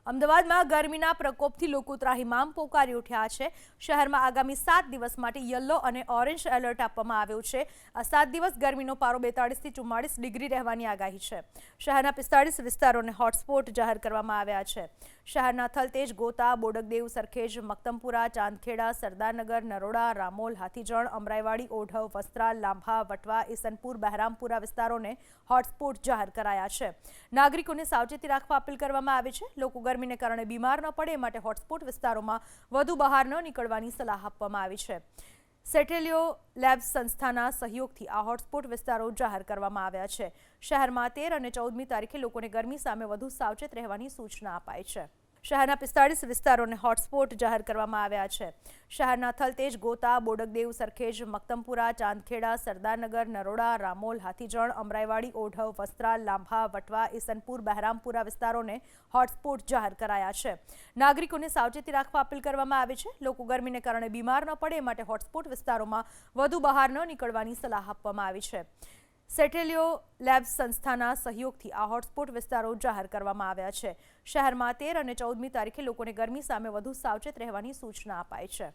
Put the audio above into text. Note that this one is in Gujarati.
અમદાવાદમાં ગરમીના પ્રકોપથી લોકો ત્રાહિમામ પોકારી ઉઠ્યા છે। શહેરમાં આગામી 7 દિવસ માટે યલો અને ઓરેન્જ એલર્ટ આપવામાં આવ્યું છે। આ 7 દિવસ ગરમીનો પારો 42 થી 44 ડિગ્રી રહેવાની આગાહી છે। શહેરના 45 વિસ્તારોને હોટસ્પોટ જાહેર કરવામાં આવ્યા છે। શહેરના થલતેજ, ગોતા, બોડકદેવ, સરખેજ, મક્તમપુરા, ચાંદખેડા, સરદારનગર, નરોડા, રામોલ, હાથીજણ, અમરાઈવાડી, ઓઢવ, વસ્ત્રાલ, લાંભા, વટવા, ઈસનપુર, બહેરામપુરા વિસ્તારોને હોટસ્પોટ જાહેર કરાયા છે। નાગરિકોને સાવચેતી રાખવા અપીલ કરવામાં આવી છે। લોકો ગરમીને કારણે બીમાર ન પડે માટે હોટસ્પોટ વિસ્તારોમાં વધુ બહાર ન નીકળવાની સલાહ આપવામાં આવી છે। સેટેલિયો લેબ્સ સંસ્થાના સહયોગથી આ હોટસ્પોટ વિસ્તારો જાહેર કરવામાં આવ્યા છે। શહેરમાં 13 અને 14મી તારીખે લોકોને ગરમી સામે વધુ સાવચેત રહેવાની સૂચના અપાઈ છે। શહેરના 45 વિસ્તારોને હોટસ્પોટ જાહેર કરવામાં આવ્યા છે। શહેરના થલતેજ, ગોતા, બોડકદેવ, સરખેજ, મક્તમપુરા, ચાંદખેડા, સરદારનગર, નરોડા, રામોલ, હાથીજણ, અમરાઈવાડી, ઓઢવ, વસ્ત્રાલ, લાંભા, વટવા, ઈસનપુર, બહેરામપુરા વિસ્તારોને હોટસ્પોટ જાહેર કરાયા છે। નાગરિકોને સાવચેતી રાખવા અપીલ કરવામાં આવી છે। લોકો ગરમીને કારણે બીમાર ન પડે માટે હોટસ્પોટ વિસ્તારોમાં વધુ બહાર ન નીકળવાની સલાહ આપવામાં આવી છે। સેટેલિયો લેબ્સ સંસ્થાના સહયોગથી આ હોટસ્પોટ વિસ્તારો જાહેર કરવામાં આવ્યા છે। શહેરમાં 13 અને 14મી તારીખે લોકોને ગરમી સામે વધુ સાવચેત રહેવાની સૂચના અપાઈ છે।